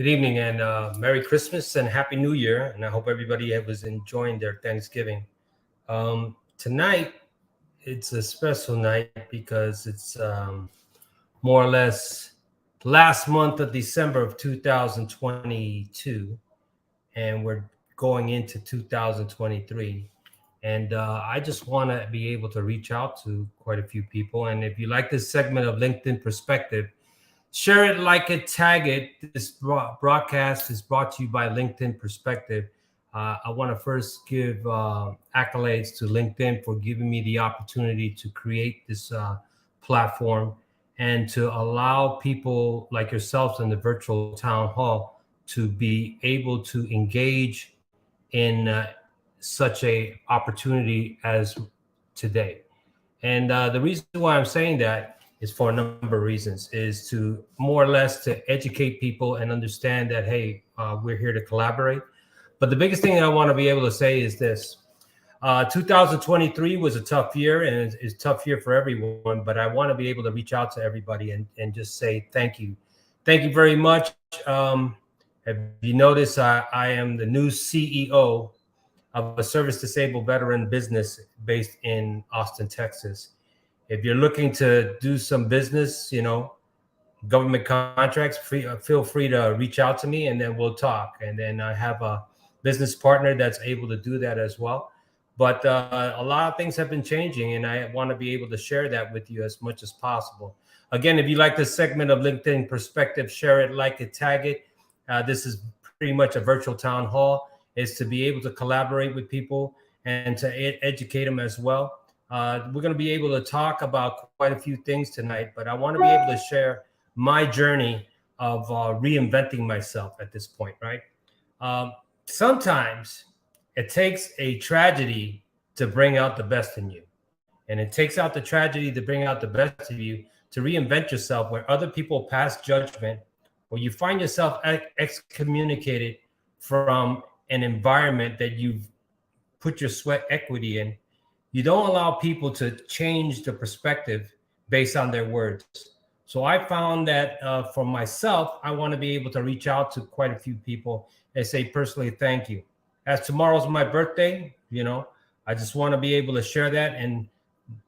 Good evening and Merry Christmas and Happy New Year. And I hope everybody was enjoying their Thanksgiving. Tonight, it's a special night because it's more or less last month of December of 2022, and we're going into 2023. And I just want to be able to reach out to quite a few people. And if you like this segment of LinkedIn Perspective, share it, like it, tag it. This broadcast is brought to you by LinkedIn Perspective. I want to first give accolades to LinkedIn for giving me the opportunity to create this platform and to allow people like yourselves in the virtual town hall to be able to engage in such a opportunity as today. And the reason why I'm saying that is for a number of reasons, is to more or less to educate people and understand that, hey, we're here to collaborate. But the biggest thing that I want to be able to say is this. 2023 was a tough year, and it's a tough year for everyone, but I want to be able to reach out to everybody and just say thank you. Thank you very much. If you notice, I am the new CEO of a service disabled veteran business based in Austin, Texas. If you're looking to do some business, government contracts, feel free to reach out to me and then we'll talk. And then I have a business partner that's able to do that as well. But a lot of things have been changing, and I want to be able to share that with you as much as possible. Again, if you like this segment of LinkedIn Perspective, share it, like it, tag it. This is pretty much a virtual town hall, is to be able to collaborate with people and to educate them as well. We're going to be able to talk about quite a few things tonight, but I want to be able to share my journey of reinventing myself at this point, right? Sometimes it takes a tragedy to bring out the best in you. And it takes out the tragedy to bring out the best of you, to reinvent yourself where other people pass judgment, or you find yourself excommunicated from an environment that you've put your sweat equity in. You don't allow people to change the perspective based on their words. So I found that for myself, I want to be able to reach out to quite a few people and say personally, thank you. As tomorrow's my birthday, I just want to be able to share that and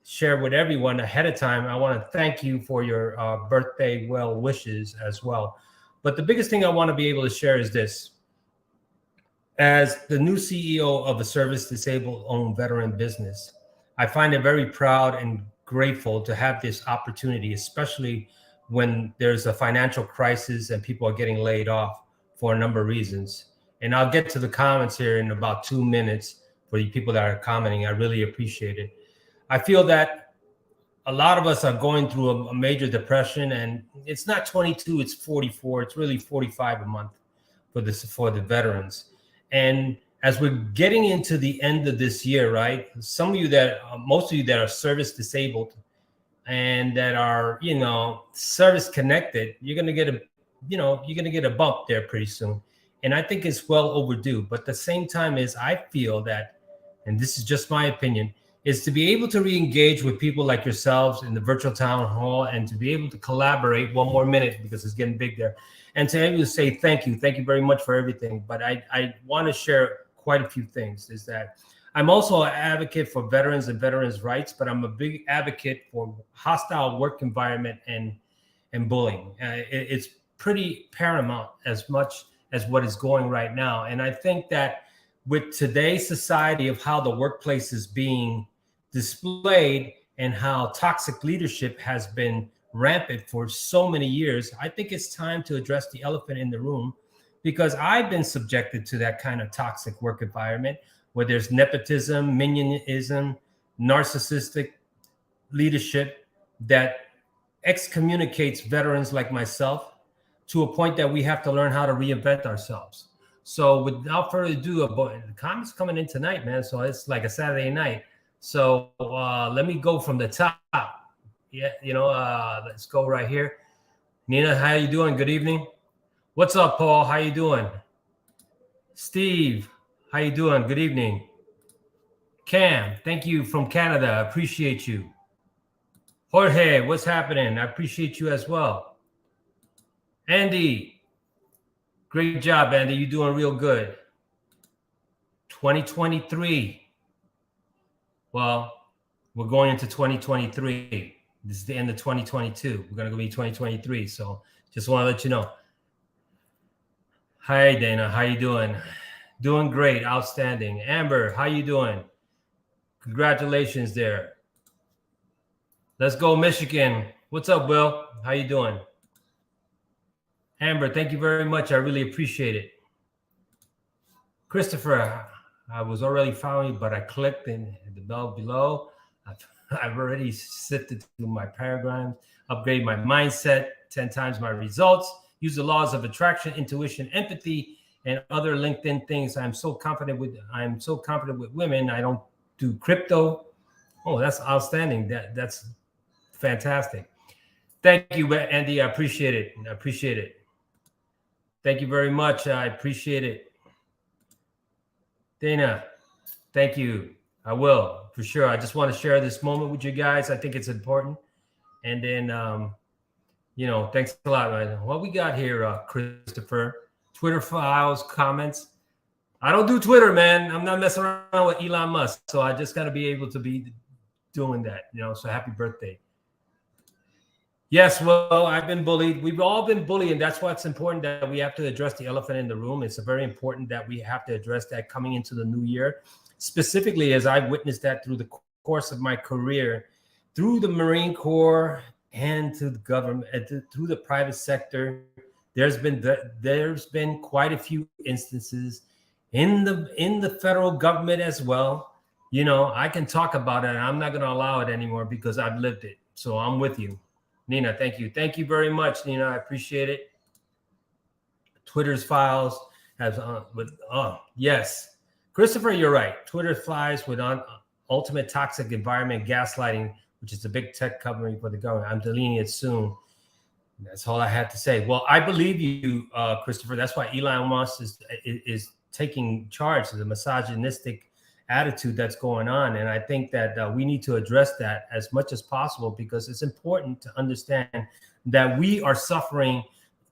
share with everyone ahead of time. I want to thank you for your birthday well wishes as well. But the biggest thing I want to be able to share is this. As the new CEO of a service disabled owned veteran business, I find it very proud and grateful to have this opportunity, especially when there's a financial crisis and people are getting laid off for a number of reasons. And I'll get to the comments here in about 2 minutes for the people that are commenting. I really appreciate it. I feel that a lot of us are going through a major depression, and it's not 22, it's 44. It's really 45 a month for the veterans. And as we're getting into the end of this year, right? Most of you that are service disabled and that are, service connected, you're going to get a bump there pretty soon. And I think it's well overdue. But at the same time I feel that, and this is just my opinion, is to be able to re-engage with people like yourselves in the virtual town hall and to be able to collaborate. One more minute because it's getting big there. And to be able to say thank you very much for everything. But I want to share quite a few things, is that I'm also an advocate for veterans and veterans' rights, but I'm a big advocate for hostile work environment and bullying. It's pretty paramount as much as what is going right now. And I think that with today's society of how the workplace is being displayed and how toxic leadership has been rampant for so many years, I think it's time to address the elephant in the room, because I've been subjected to that kind of toxic work environment where there's nepotism, minionism, narcissistic leadership that excommunicates veterans like myself to a point that we have to learn how to reinvent ourselves. So without further ado, the comments coming in tonight, man. So it's like a Saturday night. So let me go from the top. Yeah, let's go right here. Nina, how you doing? Good evening. What's up, Paul? How you doing? Steve, how you doing? Good evening. Cam, thank you from Canada. I appreciate you. Jorge, what's happening? I appreciate you as well. Andy, Great job, Andy. You're doing real good. 2023. Well, we're going into 2023. This is the end of 2022. We're going to go be 2023. So just want to let you know. Hi, Dana. How you doing? Doing great. Outstanding. Amber, how you doing? Congratulations there. Let's go, Michigan. What's up, Will? How you doing? Amber, thank you very much. I really appreciate it. Christopher, I was already following you, but I clicked in the bell below. I've already sifted through my paradigms, upgrade my mindset, 10 times my results, use the laws of attraction, intuition, empathy, and other LinkedIn things. I'm so confident with women. I don't do crypto. Oh, that's outstanding. That's fantastic. Thank you, Andy. I appreciate it. I appreciate it. Thank you very much. I appreciate it. Dana, thank you. I will, for sure. I just want to share this moment with you guys. I think it's important. And then, thanks a lot, man. What we got here, Christopher? Twitter files, comments. I don't do Twitter, man. I'm not messing around with Elon Musk. So I just got to be able to be doing that, so happy birthday. Yes, well, I've been bullied. We've all been bullied, and that's why it's important that we have to address the elephant in the room. It's very important that we have to address that coming into the new year, specifically as I've witnessed that through the course of my career, through the Marine Corps and to the government, through the private sector. There's been quite a few instances in the federal government as well. I can talk about it. And I'm not going to allow it anymore because I've lived it. So I'm with you. Nina, thank you. Thank you very much, Nina. I appreciate it. Twitter's files has yes. Christopher, you're right. Twitter flies with ultimate toxic environment gaslighting, which is a big tech company for the government. I'm deleting it soon. That's all I had to say. Well, I believe you, Christopher. That's why Elon Musk is taking charge of the misogynistic attitude that's going on. And I think that we need to address that as much as possible because it's important to understand that we are suffering.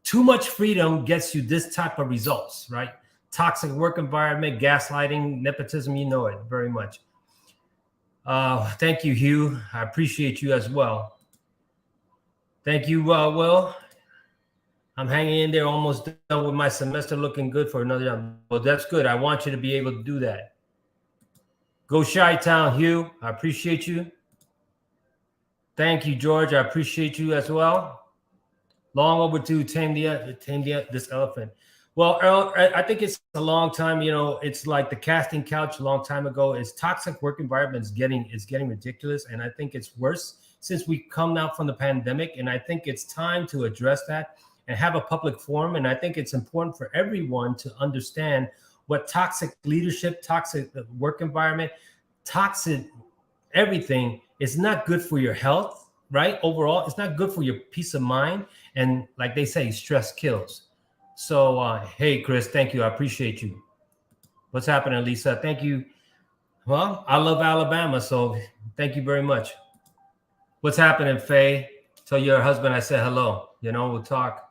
Too much freedom gets you this type of results, right? Toxic work environment, gaslighting, nepotism, you know it very much. Thank you, Hugh. I appreciate you as well. Thank you, Will. I'm hanging in there, almost done with my semester, looking good for another year. Well, that's good. I want you to be able to do that. Go Chi-Town, Hugh. I appreciate you. Thank you, George. I appreciate you as well. Long overdue, tame this elephant. Well, Earl, I think it's a long time. It's like the casting couch a long time ago. It's toxic work environment is getting ridiculous, and I think it's worse since we come out from the pandemic. And I think it's time to address that and have a public forum. And I think it's important for everyone to understand what toxic leadership, toxic work environment, toxic everything is not good for your health, right? Overall, it's not good for your peace of mind. And like they say, stress kills. So, hey, Chris, thank you. I appreciate you. What's happening, Lisa? Thank you. Well, I love Alabama, so thank you very much. What's happening, Faye? Tell your husband I said hello. We'll talk.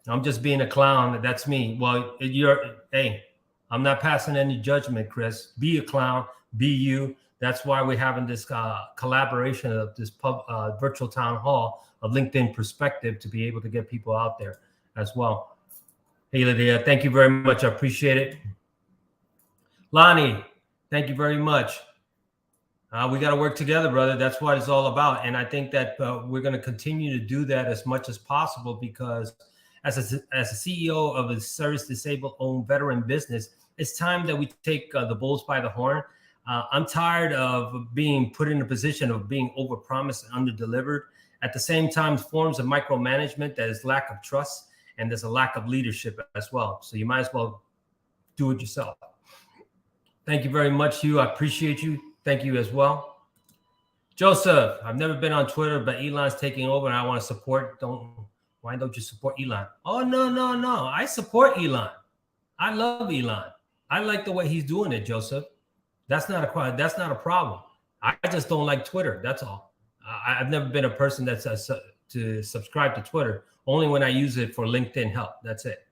I'm just being a clown. That's me. Well, hey, I'm not passing any judgment, Chris. Be a clown. Be you. That's why we're having this collaboration of this virtual town hall of LinkedIn Perspective to be able to get people out there as well. Hey, Lydia, thank you very much. I appreciate it. Lonnie, thank you very much. We got to work together, brother. That's what it's all about. And I think that we're going to continue to do that as much as possible because as a CEO of a service disabled owned veteran business, it's time that we take the bulls by the horn. I'm tired of being put in a position of being overpromised and underdelivered. At the same time, forms of micromanagement, that is lack of trust, and there's a lack of leadership as well. So you might as well do it yourself. Thank you very much, Hugh. I appreciate you. Thank you as well. Joseph, I've never been on Twitter, but Elon's taking over and I want to support. Why don't you support Elon? Oh, no. I support Elon. I love Elon. I like the way he's doing it, Joseph. That's not a problem. I just don't like Twitter. That's all. I've never been a person that's to subscribe to Twitter. Only when I use it for LinkedIn help. That's it.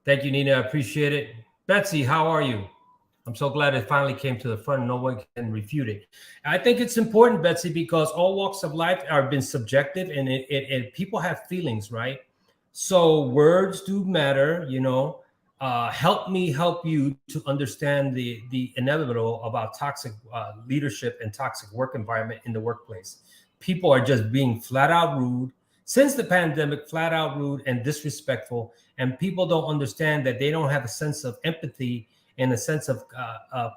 Thank you, Nina. I appreciate it. Betsy, how are you? I'm so glad it finally came to the front. No one can refute it. I think it's important, Betsy, because all walks of life are been subjective, and people have feelings, right? So words do matter, you know. Help me help you to understand the inevitable about toxic leadership and toxic work environment in the workplace. People are just being flat out rude since the pandemic, flat out rude and disrespectful, and people don't understand that they don't have a sense of empathy and a sense of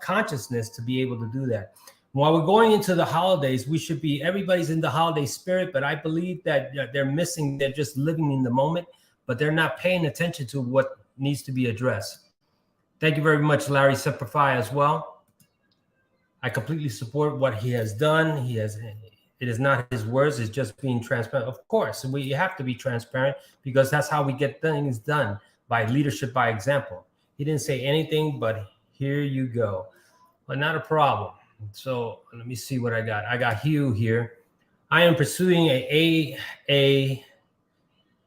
consciousness to be able to do that. While we're going into the holidays, we should be, everybody's in the holiday spirit, but I believe that they're missing, they're just living in the moment, but they're not paying attention to what needs to be addressed. Thank you very much, Larry Simplify, as well. I completely support what he has done. It is not his words, it's just being transparent. Of course, you have to be transparent because that's how we get things done, by leadership, by example. He didn't say anything, but here you go. But not a problem. So let me see what I got. I got Hugh here. I am pursuing a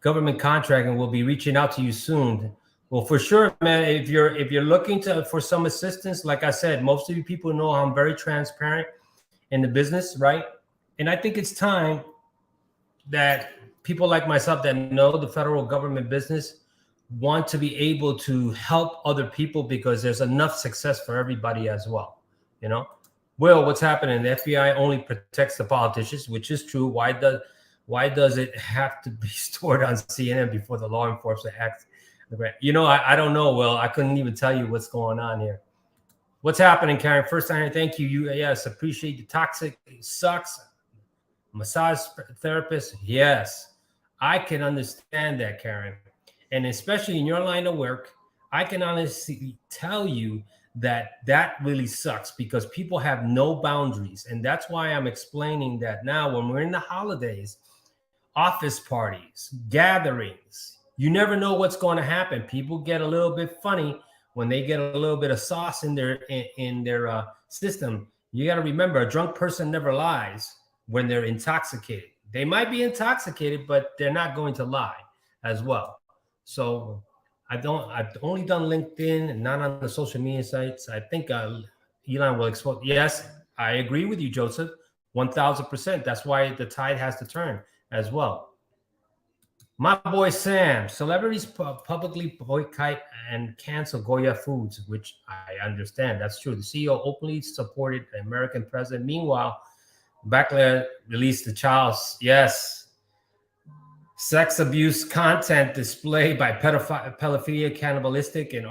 government contract and will be reaching out to you soon. Well, for sure, man. If you're looking for some assistance, like I said, most of you people know I'm very transparent in the business, right? And I think it's time that people like myself that know the federal government business want to be able to help other people, because there's enough success for everybody as well. You know, Will, what's happening? The FBI only protects the politicians, which is true. Why does it have to be stored on CNN before the law enforcement acts? You know, I don't know, Will. I couldn't even tell you what's going on here. What's happening, Karen? First time, thank you. Yes, appreciate the toxic. It sucks. Massage therapist, yes. I can understand that, Karen. And especially in your line of work, I can honestly tell you that really sucks, because people have no boundaries. And that's why I'm explaining that now when we're in the holidays, office parties, gatherings, you never know what's going to happen. People get a little bit funny when they get a little bit of sauce in their system. You got to remember, a drunk person never lies when they're intoxicated. They might be intoxicated, but they're not going to lie as well. So I've only done LinkedIn and not on the social media sites. I think Elon will expose. Yes, I agree with you, Joseph, 1000%. That's why the tide has to turn as well. My boy Sam, celebrities publicly boycott and cancel Goya Foods, which I understand. That's true. The CEO openly supported the American president. Meanwhile, Backlash released the child's, yes, sex abuse content displayed by pedophilia, cannibalistic, and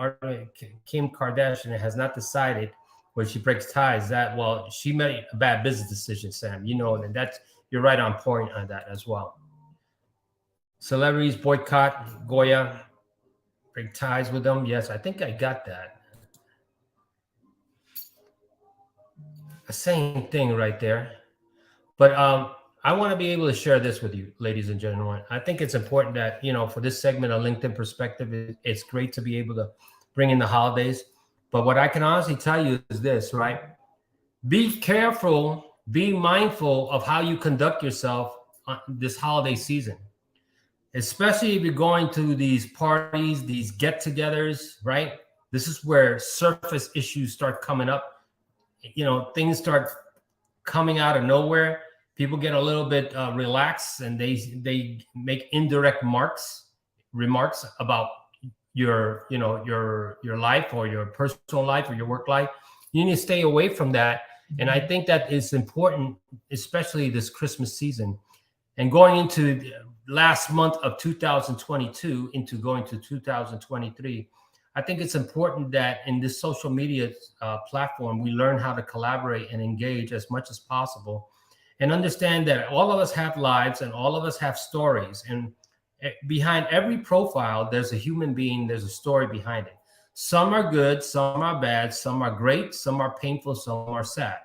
Kim Kardashian has not decided whether she breaks ties. That, well, she made a bad business decision, Sam. You know, and that's, you're right on point on that as well. Celebrities boycott Goya, break ties with them. Yes, I think I got that. The same thing right there. But I want to be able to share this with you, ladies and gentlemen. I think it's important that, you know, for this segment of LinkedIn Perspective, it's great to be able to bring in the holidays. But what I can honestly tell you is this, right? Be careful, be mindful of how you conduct yourself this holiday season, especially if you're going to these parties, these get-togethers, right? This is where surface issues start coming up. You know, things start coming out of nowhere. People get a little bit relaxed, and they make indirect remarks about your life, or your personal life, or your work life. You need to stay away from that. And I think that is important, especially this Christmas season and going into the last month of 2022 into going to 2023. I think it's important that in this social media platform, we learn how to collaborate and engage as much as possible, and understand that all of us have lives and all of us have stories. And behind every profile, there's a human being, there's a story behind it. Some are good, some are bad, some are great, some are painful, some are sad.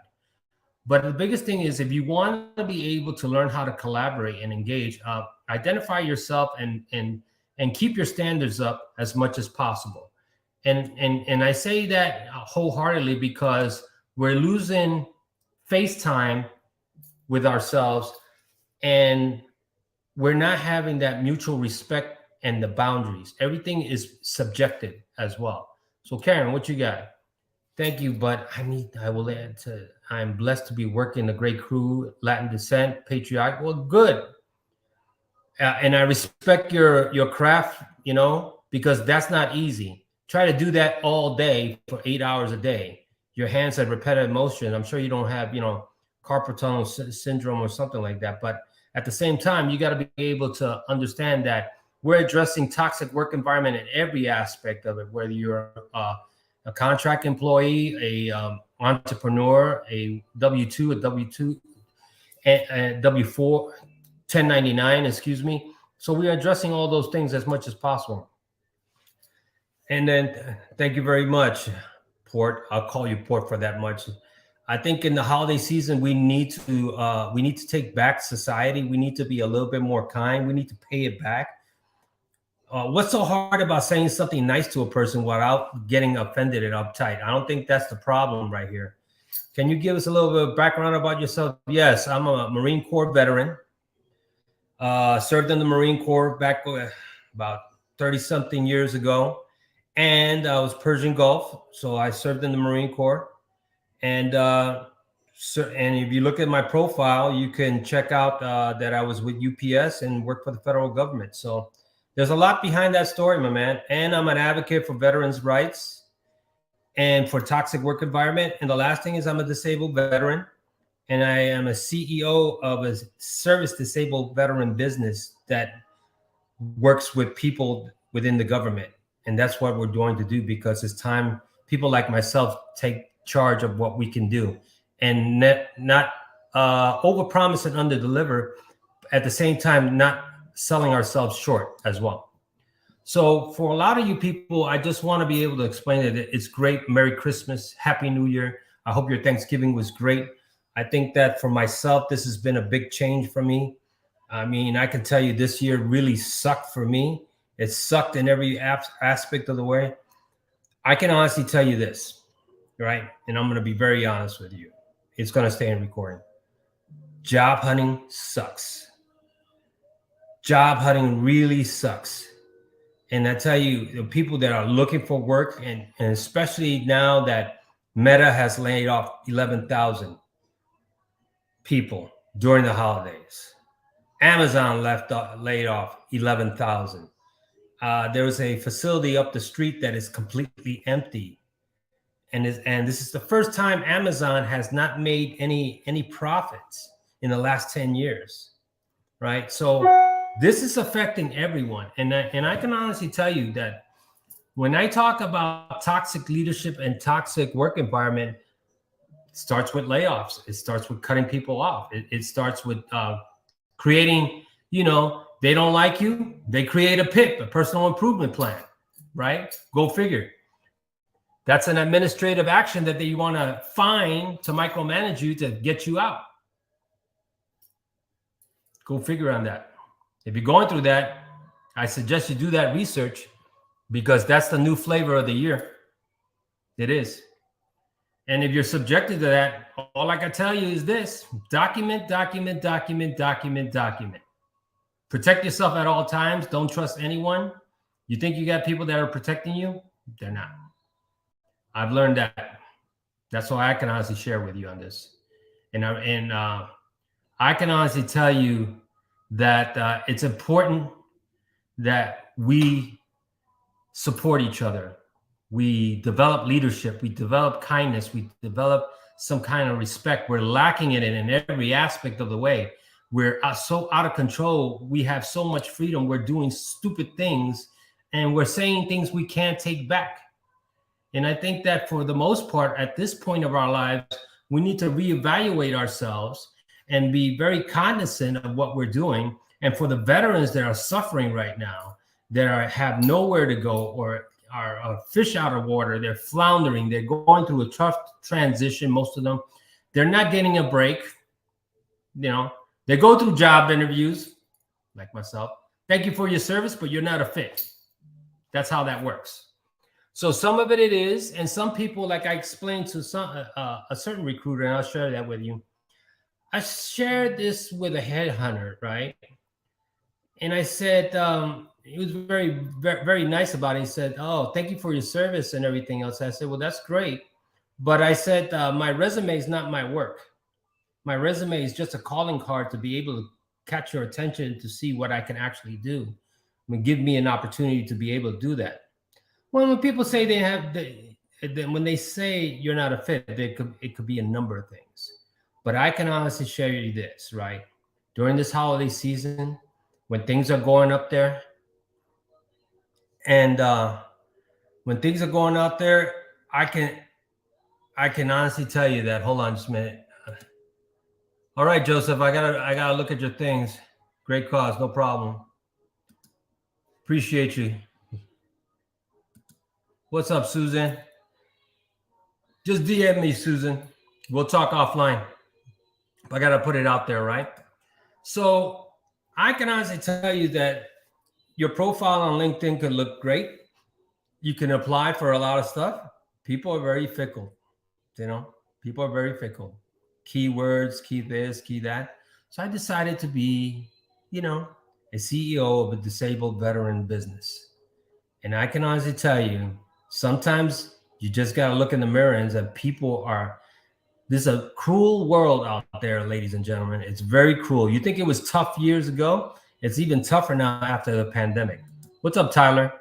But the biggest thing is, if you want to be able to learn how to collaborate and engage, identify yourself and keep your standards up as much as possible. And I say that wholeheartedly because we're losing face time with ourselves, and we're not having that mutual respect and the boundaries. Everything is subjective as well. So Karen, what you got? Thank you, but I will add to, I'm blessed to be working a great crew, Latin descent, patriotic. Well, good. And I respect your craft, you know, because that's not easy. Try to do that all day for 8 hours a day. Your hands have repetitive motion. I'm sure you don't have, you know, carpal tunnel syndrome or something like that. But at the same time, you got to be able to understand that we're addressing toxic work environment in every aspect of it, whether you're a contract employee, a entrepreneur, a W-2, a W-2, and W-4, 1099, excuse me. So we are addressing all those things as much as possible. And then thank you very much, Port. I'll call you Port for that much. I think in the holiday season, we need to take back society. We need to be a little bit more kind. We need to pay it back. What's so hard about saying something nice to a person without getting offended and uptight? I don't think that's the problem right here. Can you give us a little bit of background about yourself? Yes, I'm a Marine Corps veteran. Served in the Marine Corps back about 30-something years ago. And I was Persian Gulf, so I served in the Marine Corps. And if you look at my profile, you can check out that I was with UPS and worked for the federal government. So there's a lot behind that story, my man. And I'm an advocate for veterans' rights and for toxic work environment. And the last thing is I'm a disabled veteran. And I am a CEO of a service disabled veteran business that works with people within the government. And that's what we're going to do, because it's time people like myself take charge of what we can do and not overpromise and underdeliver, at the same time not selling ourselves short as well. So for a lot of you people, I just want to be able to explain that it's great. Merry Christmas, Happy New Year. I hope your Thanksgiving was great. I think that for myself, this has been a big change for me. I mean, I can tell you this year really sucked for me. It sucked in every aspect of the way. I can honestly tell you this, right? And I'm going to be very honest with you. It's going to stay in recording. Job hunting sucks. Job hunting really sucks. And I tell you, the people that are looking for work, and especially now that Meta has laid off 11,000 people during the holidays. Amazon laid off 11,000. There's a facility up the street that is completely empty. And this is the first time Amazon has not made any profits in the last 10 years, right? So this is affecting everyone. And I can honestly tell you that when I talk about toxic leadership and toxic work environment, it starts with layoffs. It starts with cutting people off. It starts with creating, you know, they don't like you, they create a PIP, a personal improvement plan, right? Go figure. That's an administrative action that they want to find to micromanage you to get you out. Go figure on that. If you're going through that, I suggest you do that research, because that's the new flavor of the year. It is. And if you're subjected to that, all I can tell you is this: document, document, document, document, document. Protect yourself at all times. Don't trust anyone. You think you got people that are protecting you? They're not. I've learned that. That's all I can honestly share with you on this. And I can honestly tell you that it's important that we support each other. We develop leadership. We develop kindness. We develop some kind of respect. We're lacking it in every aspect of the way. We're so out of control. We have so much freedom. We're doing stupid things, and we're saying things we can't take back. And I think that for the most part, at this point of our lives, we need to reevaluate ourselves and be very cognizant of what we're doing. And for the veterans that are suffering right now, that have nowhere to go or are a fish out of water, they're floundering, they're going through a tough transition, most of them, they're not getting a break. You know, they go through job interviews, like myself. Thank you for your service, but you're not a fit. That's how that works. So some of it is, and some people, like I explained to a certain recruiter, and I'll share that with you. I shared this with a headhunter, right? And I said, he was very nice about it. He said, "Oh, thank you for your service and everything else." I said, "Well, that's great," but I said, "My resume is not my work. My resume is just a calling card to be able to catch your attention to see what I can actually do. I mean, give me an opportunity to be able to do that." Well, when people say when they say you're not a fit, it could be a number of things. But I can honestly share you this, right? During this holiday season, when things are going up there, and when things are going out there, I can honestly tell you that. Hold on just a minute. All right, Joseph, I gotta look at your things. Great cause, no problem. Appreciate you. What's up, Susan? Just DM me, Susan. We'll talk offline. I gotta put it out there, right? So I can honestly tell you that your profile on LinkedIn could look great. You can apply for a lot of stuff. People are very fickle, you know. People are very fickle. Keywords, key this, key that. So I decided to be, you know, a CEO of a disabled veteran business. And I can honestly tell you, sometimes you just got to look in the mirror and say, this is a cruel world out there, ladies and gentlemen. It's very cruel. You think it was tough years ago? It's even tougher now after the pandemic. What's up, Tyler?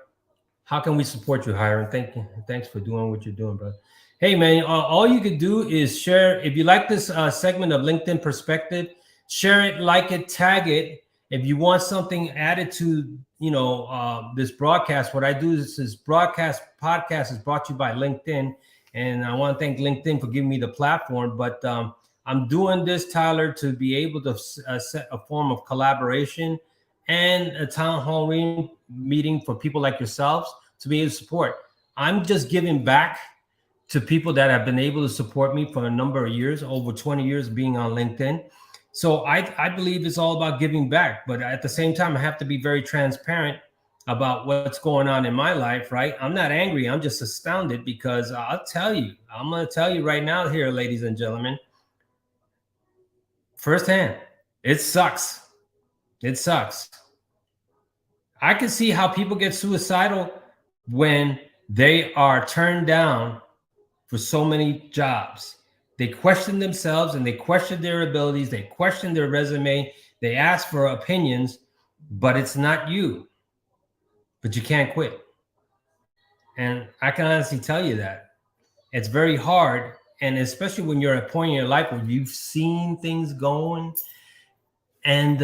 How can we support you, Hiram? Thank you. Thanks for doing what you're doing, bro. Hey, man, all you could do is share. If you like this segment of LinkedIn Perspective, share it, like it, tag it. If you want something added to, this broadcast, what I do is this podcast is brought to you by LinkedIn. And I want to thank LinkedIn for giving me the platform. But I'm doing this, Tyler, to be able to set a form of collaboration and a town hall meeting for people like yourselves to be able to support. I'm just giving back to people that have been able to support me for a number of years, over 20 years being on LinkedIn. So I believe it's all about giving back. But at the same time, I have to be very transparent about what's going on in my life, right? I'm not angry. I'm just astounded because I'm going to tell you right now here, ladies and gentlemen, firsthand, it sucks. It sucks. I can see how people get suicidal when they are turned down for so many jobs. They question themselves and they question their abilities. They question their resume. They ask for opinions, but it's not you. But you can't quit. And I can honestly tell you that it's very hard. And especially when you're at a point in your life where you've seen things going and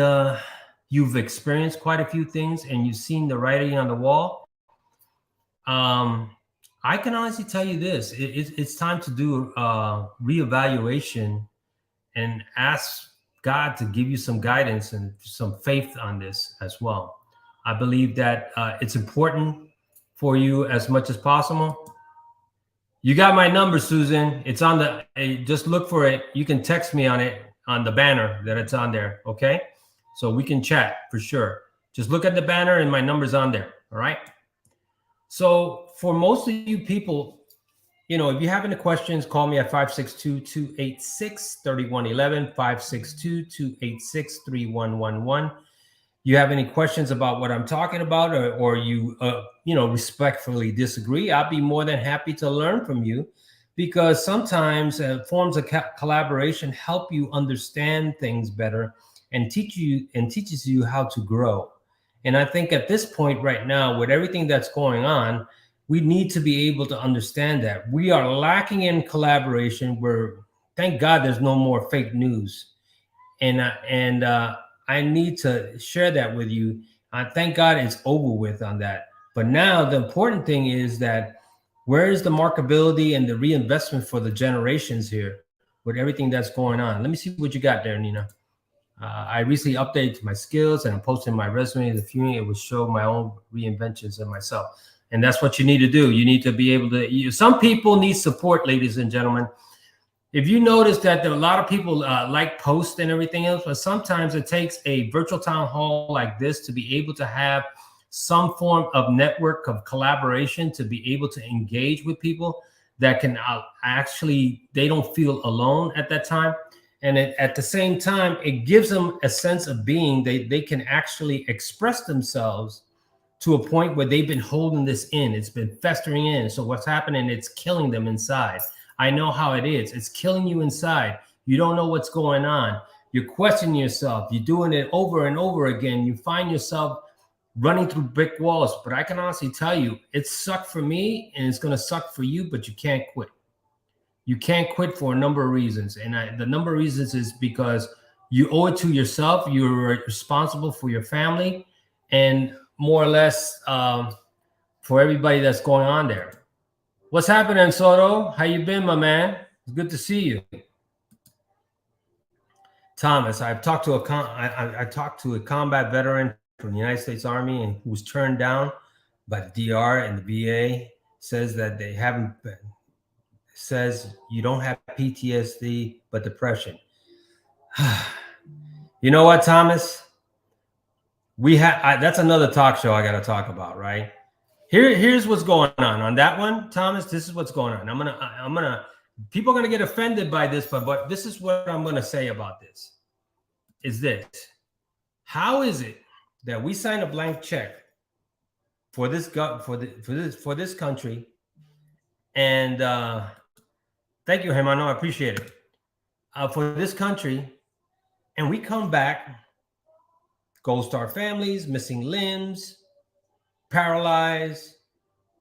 you've experienced quite a few things and you've seen the writing on the wall. I can honestly tell you this, it's time to do a reevaluation and ask God to give you some guidance and some faith on this as well. I believe that it's important for you as much as possible. You got my number, Susan. It's on just look for it. You can text me on it, on the banner that it's on there, okay? So we can chat for sure. Just look at the banner and my number's on there, all right? So for most of you people, if you have any questions, call me at 562-286-3111, 562-286-3111. You have any questions about what I'm talking about, or you respectfully disagree, I'll be more than happy to learn from you, because sometimes forms of collaboration help you understand things better and teaches you how to grow. And I think at this point right now, with everything that's going on, we need to be able to understand that we are lacking in collaboration. Thank God there's no more fake news. And I need to share that with you. Thank God it's over with on that. But now the important thing is that where is the markability and the reinvestment for the generations here with everything that's going on? Let me see what you got there, Nina. I recently updated my skills and I'm posting my resume in the viewing. It will show my own reinventions of myself. And that's what you need to do. You need to be able to, some people need support, ladies and gentlemen. If you notice that there are a lot of people like posts and everything else, but sometimes it takes a virtual town hall like this to be able to have some form of network of collaboration, to be able to engage with people that can they don't feel alone at that time. And at the same time, it gives them a sense of being. They can actually express themselves to a point where they've been holding this in. It's been festering in. So what's happening? It's killing them inside. I know how it is. It's killing you inside. You don't know what's going on. You're questioning yourself. You're doing it over and over again. You find yourself running through brick walls. But I can honestly tell you, it sucked for me and it's going to suck for you, but you can't quit. You can't quit for a number of reasons. And the number of reasons is because you owe it to yourself. You're responsible for your family and more or less for everybody that's going on there. What's happening, Soto? How you been, my man? It's good to see you. Thomas, I've talked to I talked to a combat veteran from the United States Army and who was turned down by the DR and the VA. Says that they haven't been, says you don't have PTSD but depression. You know what, Thomas? We have that's another talk show I got to talk about, right? Here's what's going on that one, Thomas. This is what's going on. I'm gonna people are gonna get offended by this, but this is what I'm gonna say about this. Is this: how is it that we sign a blank check for this country? And thank you, Hermano. I appreciate it. For this country, and we come back, Gold Star families, missing limbs, paralyzed,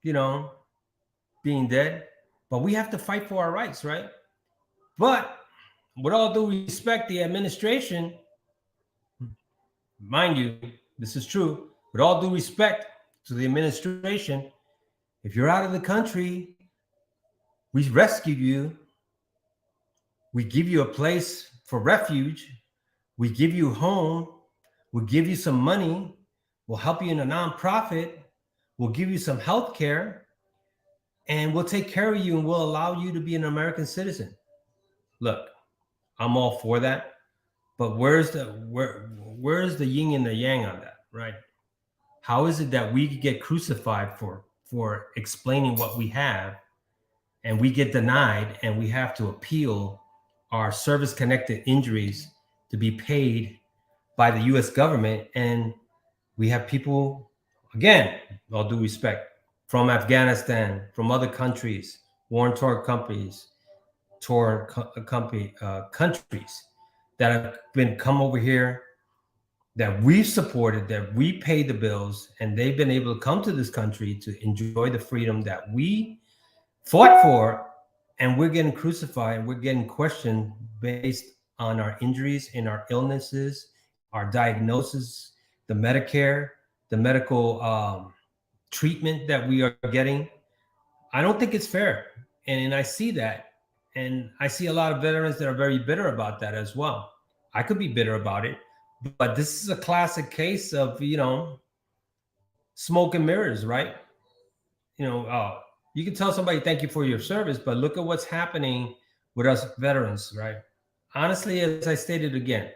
being dead. But we have to fight for our rights, right? But with all due respect, the administration, mind you, this is true, with all due respect to the administration, if you're out of the country, we rescued you. We give you a place for refuge. We give you home. We'll give you some money. We'll help you in a nonprofit. We'll give you some health care. And we'll take care of you and we'll allow you to be an American citizen. Look, I'm all for that. But where's the yin and the yang on that, right? How is it that we get crucified for explaining what we have and we get denied and we have to appeal our service-connected injuries to be paid by the U.S. government? And we have people, again, all due respect, from Afghanistan, from other countries, war-torn countries that have been come over here, that we've supported, that we pay the bills, and they've been able to come to this country to enjoy the freedom that we fought for, and we're getting crucified and we're getting questioned based on our injuries and our illnesses, our diagnosis, the Medicare, the medical treatment that we are getting. I don't think it's fair. And I see that. And I see a lot of veterans that are very bitter about that as well. I could be bitter about it, but this is a classic case of, smoke and mirrors, right? You can tell somebody, thank you for your service, but look at what's happening with us veterans, right? Honestly, as I stated again,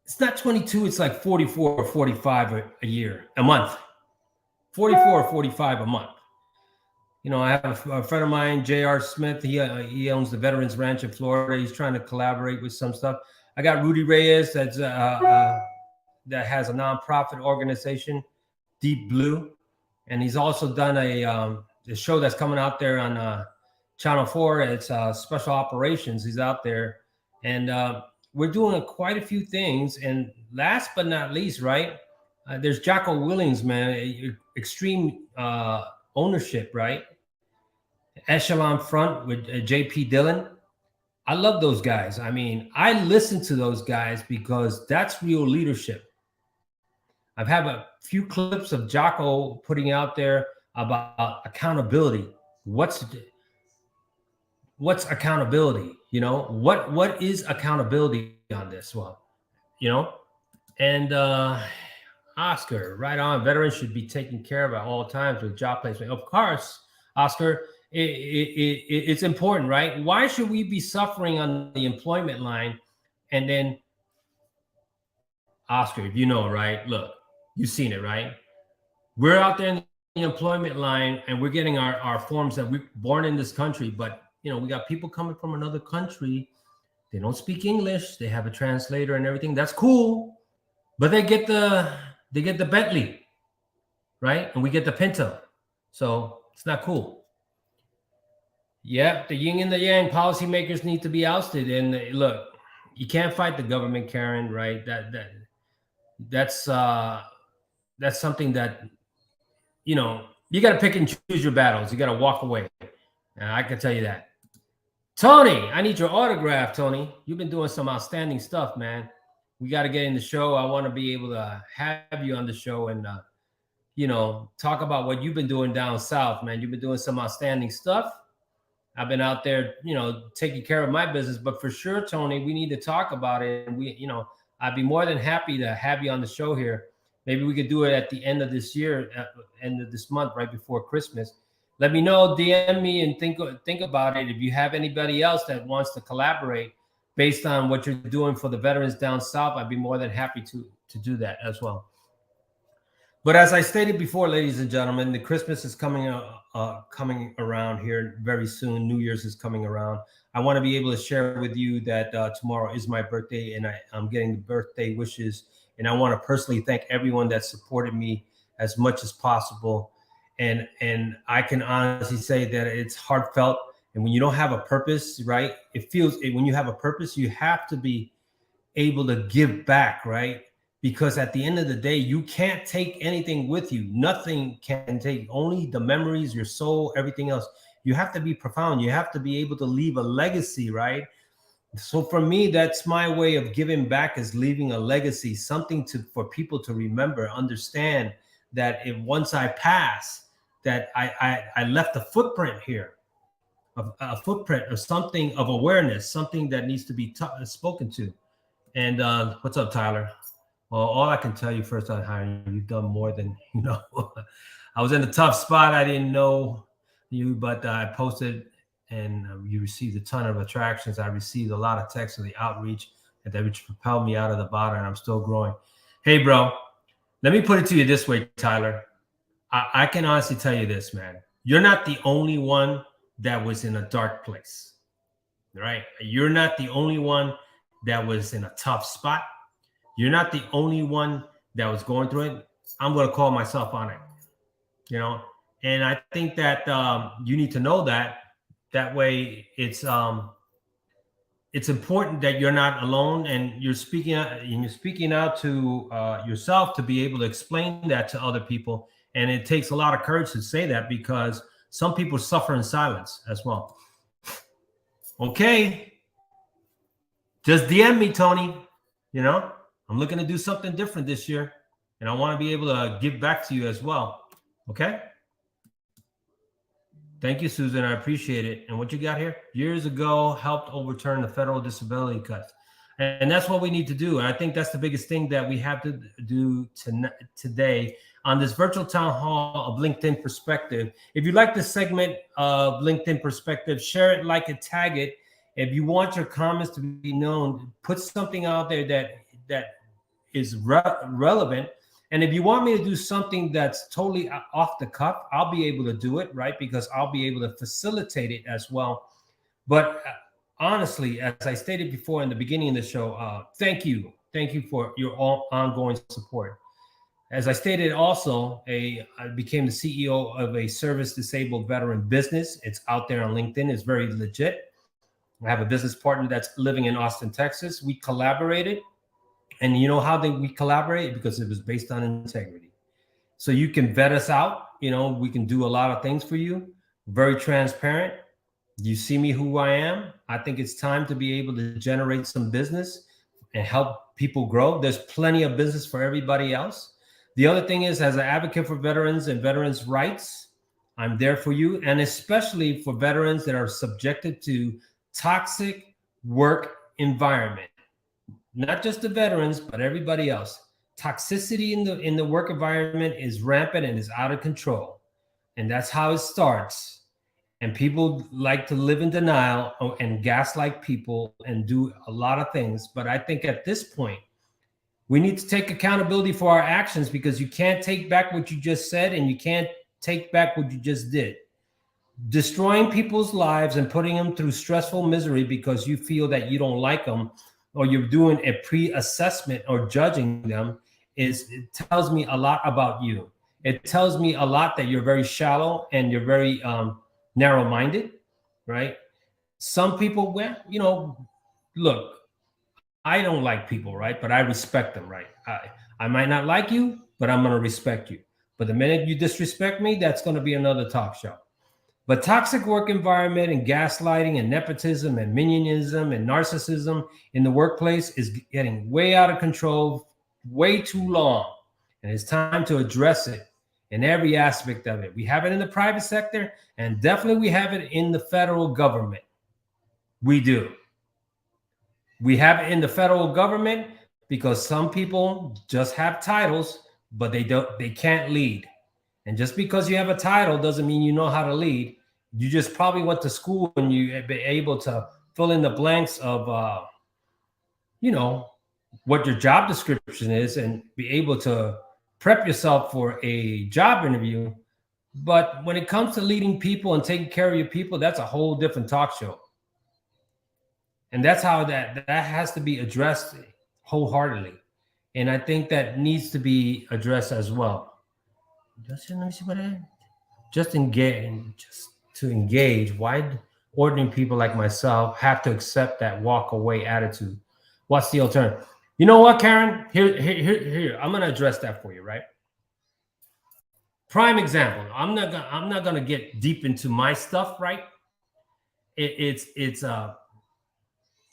it's not 22, it's like 44 or 45 a month. 44 or 45 a month. I have a friend of mine, J.R. Smith. He owns the Veterans Ranch in Florida. He's trying to collaborate with some stuff. I got Rudy Reyes that has a nonprofit organization, Deep Blue, and he's also done a show that's coming out there on Channel 4. It's Special Operations. He's out there, and we're doing quite a few things. And last but not least, right? There's Jocko Willings, man, extreme ownership, right? Echelon Front with JP Dillon. I love those guys. I mean, I listen to those guys because that's real leadership. I've had a few clips of Jocko putting out there about accountability. What's accountability? What is accountability on this one? And Oscar, right on. Veterans should be taken care of at all times with job placement. Of course, Oscar, it's important, right? Why should we be suffering on the employment line? And then, Oscar, right? Look, you've seen it, right? We're out there in the employment line and we're getting our forms that we're born in this country. But, we got people coming from another country. They don't speak English. They have a translator and everything. That's cool. But they get the Bentley. right? And we get the Pinto. So it's not cool. Yeah, the yin and the yang policymakers need to be ousted. And look, you can't fight the government, Karen, right? That's something that, you know, you got to pick and choose your battles. You got to walk away. I can tell you that. Tony, I need your autograph, Tony. You've been doing some outstanding stuff, man. We got to get in the show. I want to be able to have you on the show and, you know, talk about what you've been doing down south, man. You've been doing some outstanding stuff. I've been out there, you know, taking care of my business. But for sure, Tony, we need to talk about it. And we, you know, I'd be more than happy to have you on the show here. Maybe we could do it at the end of this year, end of this month, right before Christmas. Let me know, DM me, and think about it. If you have anybody else that wants to collaborate based on what you're doing for the veterans down south, I'd be more than happy to do that as well. But as I stated before, ladies and gentlemen, the Christmas is coming around here very soon. New Year's is coming around. I want to be able to share with you that tomorrow is my birthday, and I'm getting the birthday wishes. And I want to personally thank everyone that supported me as much as possible. And I can honestly say that it's heartfelt. And when you don't have a purpose, right, when you have a purpose, you have to be able to give back, right? Because at the end of the day, you can't take anything with you. Nothing can take, only the memories, your soul, everything else. You have to be profound. You have to be able to leave a legacy, right? So for me, that's my way of giving back, is leaving a legacy, something for people to remember, understand that if once I pass, that I left a footprint here, a footprint of something of awareness, something that needs to be spoken to. And what's up, Tyler? Well, all I can tell you first on hiring, you've done more than, you know. I was in a tough spot. I didn't know you, but I posted, and you received a ton of attractions. I received a lot of texts of the outreach that which propelled me out of the bottom, and I'm still growing. Hey, bro, let me put it to you this way, Tyler. I can honestly tell you this, man. You're not the only one that was in a dark place, right? You're not the only one that was in a tough spot. You're not the only one that was going through it. I'm going to call myself on it, you know? And I think that you need to know that. That way it's important that you're not alone, and you're speaking out to yourself to be able to explain that to other people. And it takes a lot of courage to say that, because some people suffer in silence as well. Okay. Just DM me, Tony. You know, I'm looking to do something different this year, and I want to be able to give back to you as well. Okay. Thank you, Susan. I appreciate it. And what you got here? Years ago, helped overturn the federal disability cuts. And that's what we need to do. And I think that's the biggest thing that we have to do today on this virtual town hall of LinkedIn Perspective. If you like this segment of LinkedIn Perspective, share it, like it, tag it. If you want your comments to be known, put something out there that is relevant. And if you want me to do something that's totally off the cuff, I'll be able to do it, right? Because I'll be able to facilitate it as well. But honestly, as I stated before in the beginning of the show, thank you. Thank you for your ongoing support. As I stated also, I became the CEO of a service disabled veteran business. It's out there on LinkedIn. It's very legit. I have a business partner that's living in Austin, Texas. We collaborated. And you know how we collaborate? Because it was based on integrity. So you can vet us out. You know, we can do a lot of things for you. Very transparent. You see me who I am. I think it's time to be able to generate some business and help people grow. There's plenty of business for everybody else. The other thing is, as an advocate for veterans and veterans' rights, I'm there for you. And especially for veterans that are subjected to toxic work environment. Not just the veterans, but everybody else. Toxicity in the work environment is rampant and is out of control. And that's how it starts. And people like to live in denial and gaslight people and do a lot of things. But I think at this point, we need to take accountability for our actions, because you can't take back what you just said, and you can't take back what you just did. Destroying people's lives and putting them through stressful misery because you feel that you don't like them, or you're doing a pre-assessment or judging them, it tells me a lot about you. It tells me a lot that you're very shallow and you're very narrow-minded, right? Some people, well, look, I don't like people, right? But I respect them, right? I might not like you, but I'm going to respect you. But the minute you disrespect me, that's going to be another talk show. But toxic work environment and gaslighting and nepotism and minionism and narcissism in the workplace is getting way out of control, way too long. And it's time to address it in every aspect of it. We have it in the private sector, and definitely we have it in the federal government. We do. We have it in the federal government because some people just have titles, but they can't lead. And just because you have a title doesn't mean you know how to lead. You just probably went to school and you have been able to fill in the blanks of, what your job description is and be able to prep yourself for a job interview. But when it comes to leading people and taking care of your people, that's a whole different talk show. And that's how that has to be addressed wholeheartedly. And I think that needs to be addressed as well. Just to engage. Why ordinary people like myself have to accept that walk away attitude? What's the alternative? You know what, Karen? Here. I'm gonna address that for you, right? Prime example. I'm not gonna get deep into my stuff, right? It's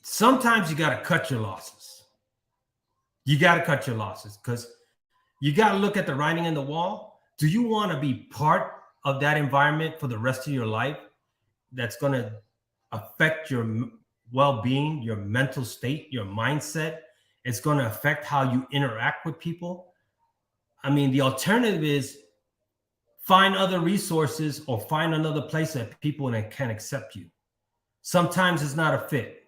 sometimes you gotta cut your losses. You gotta cut your losses because you gotta look at the writing in the wall. Do you want to be part of that environment for the rest of your life that's going to affect your well-being, your mental state, your mindset? It's going to affect how you interact with people. I mean, the alternative is find other resources or find another place that people can accept you. Sometimes it's not a fit.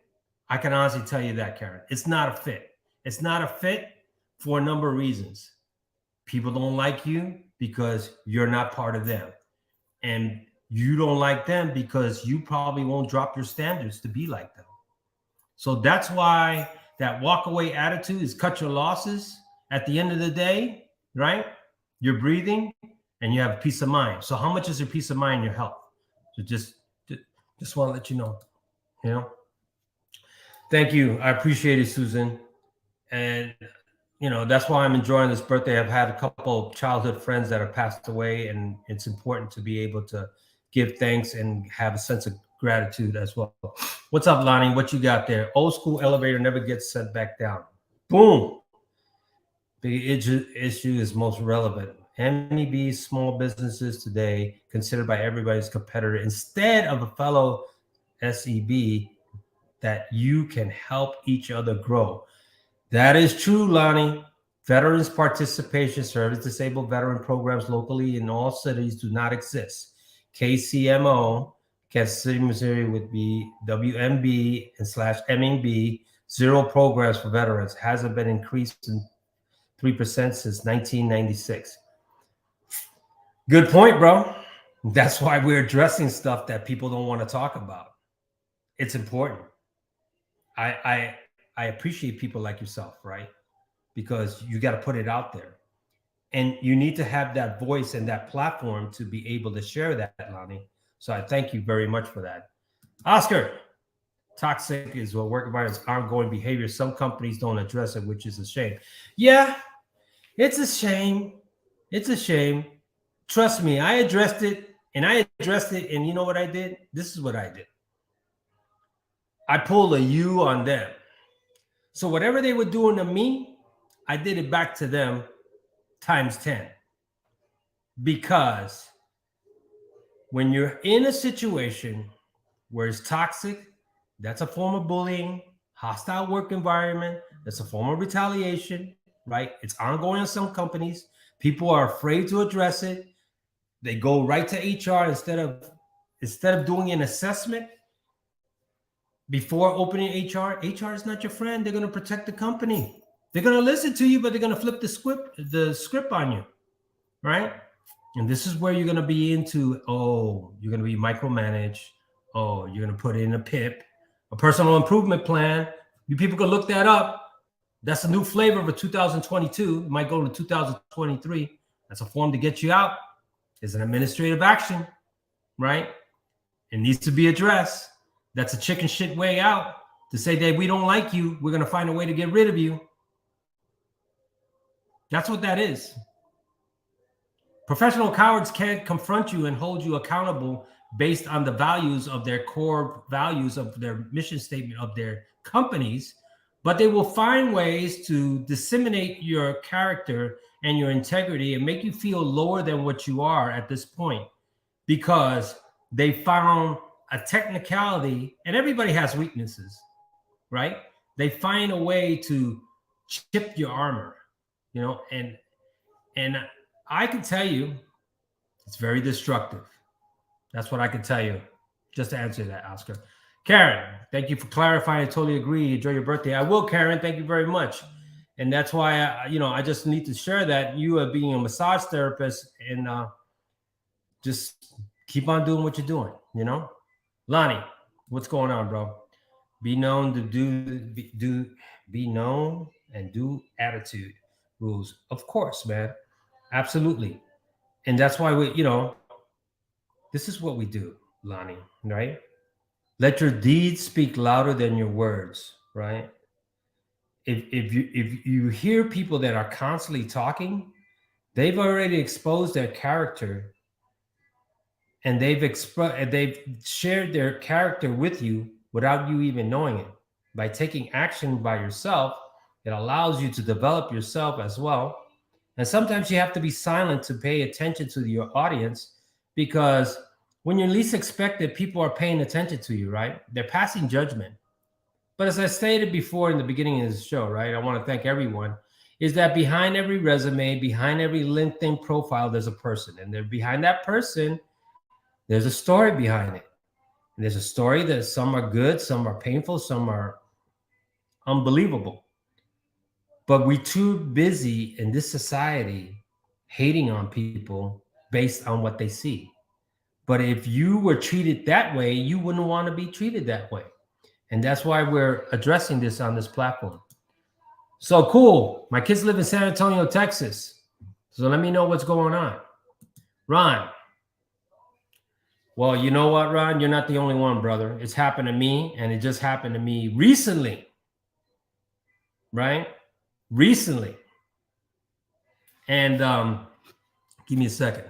I can honestly tell you that, Karen. It's not a fit. It's not a fit for a number of reasons. People don't like you because you're not part of them. And you don't like them because you probably won't drop your standards to be like them. So that's why that walk away attitude is cut your losses. At the end of the day, right? You're breathing and you have peace of mind. So how much is your peace of mind, your health? So just want to let you know, Thank you. I appreciate it, Susan. And that's why I'm enjoying this birthday. I've had a couple of childhood friends that have passed away, and it's important to be able to give thanks and have a sense of gratitude as well. What's up, Lonnie? What you got there? Old school elevator never gets sent back down. Boom. The issue is most relevant. MEB small businesses today considered by everybody's competitor instead of a fellow SEB that you can help each other grow. That is true, Lonnie. Veterans participation service disabled veteran programs locally in all cities do not exist. KCMO, Kansas City, Missouri would be WMB and /MEB, 0 programs for veterans. Hasn't been increased in 3% since 1996. Good point, bro. That's why we're addressing stuff that people don't want to talk about. It's important. I appreciate people like yourself, right? Because you got to put it out there. And you need to have that voice and that platform to be able to share that, Lonnie. So I thank you very much for that. Oscar, toxic is what work environments ongoing behavior. Some companies don't address it, which is a shame. Yeah, it's a shame. It's a shame. Trust me, I addressed it. And you know what I did? This is what I did. I pulled a U on them. So whatever they were doing to me, I did it back to them times 10. Because when you're in a situation where it's toxic, that's a form of bullying, hostile work environment, that's a form of retaliation, right? It's ongoing in some companies. People are afraid to address it. They go right to HR instead of doing an assessment before opening HR. HR is not your friend. They're going to protect the company. They're going to listen to you, but they're going to flip the script on you, right? And this is where you're going to be into, you're going to be micromanaged. You're going to put in a PIP, a personal improvement plan. You people can look that up. That's a new flavor of a 2022. It might go to 2023. That's a form to get you out. It's an administrative action, right? It needs to be addressed. That's a chicken shit way out to say that we don't like you. We're going to find a way to get rid of you. That's what that is. Professional cowards can't confront you and hold you accountable based on the values of their core values of their mission statement of their companies, but they will find ways to disseminate your character and your integrity and make you feel lower than what you are at this point, because they found a technicality, and everybody has weaknesses, right? They find a way to chip your armor, you know, and I can tell you it's very destructive. That's what I can tell you, just to answer that, Oscar. Karen, thank you for clarifying. I totally agree. Enjoy your birthday. I will, Karen. Thank you very much. And that's why, I just need to share that you are being a massage therapist, and just keep on doing what you're doing, you know? Lonnie, what's going on, bro? Be known to be known and do attitude rules. Of course, man. Absolutely. And that's why this is what we do, Lonnie, right? Let your deeds speak louder than your words, right? If you hear people that are constantly talking, they've already exposed their character, and they've shared their character with you without you even knowing it. By taking action by yourself, it allows you to develop yourself as well. And sometimes you have to be silent to pay attention to your audience, because when you're least expected, people are paying attention to you, right? They're passing judgment. But as I stated before in the beginning of this show, right, I want to thank everyone, is that behind every resume, behind every LinkedIn profile, there's a person. And there, behind that person, there's a story behind it. And there's a story that some are good, some are painful, some are unbelievable. But we're too busy in this society hating on people based on what they see. But if you were treated that way, you wouldn't want to be treated that way. And that's why we're addressing this on this platform. So cool. My kids live in San Antonio, Texas. So let me know what's going on. Ron. Well, you know what, Ron? You're not the only one, brother. It's happened to me, and it just happened to me recently. Right? Recently. And give me a second.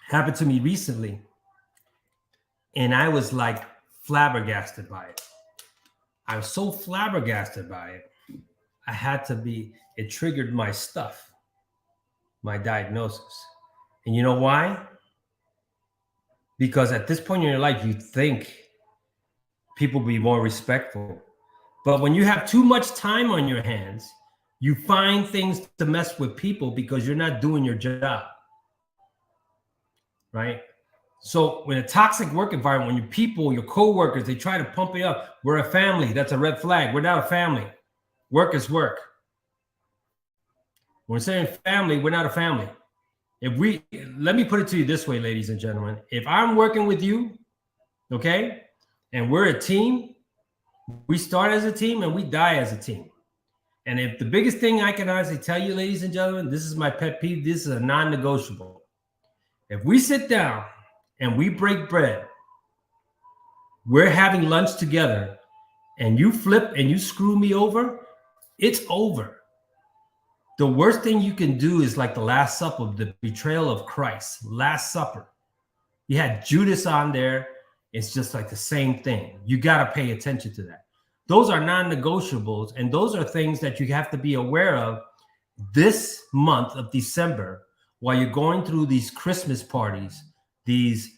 Happened to me recently. And I was like flabbergasted by it. I was so flabbergasted by it. It triggered my stuff, my diagnosis. And you know why? Because at this point in your life, you think people be more respectful. But when you have too much time on your hands, you find things to mess with people because you're not doing your job. Right? So when a toxic work environment, when your people, your coworkers, they try to pump it up, we're a family. That's a red flag. We're not a family. Work is work. When we're saying family, we're not a family. Let me put it to you this way, ladies and gentlemen. If I'm working with you, okay, and we're a team, we start as a team and we die as a team. And if the biggest thing I can honestly tell you, ladies and gentlemen, this is my pet peeve. This is a non-negotiable. If we sit down and we break bread, we're having lunch together, and you flip and you screw me over, it's over. The worst thing you can do is like the Last Supper, the betrayal of Christ, Last Supper. You had Judas on there. It's just like the same thing. You got to pay attention to that. Those are non-negotiables, and those are things that you have to be aware of this month of December while you're going through these Christmas parties, these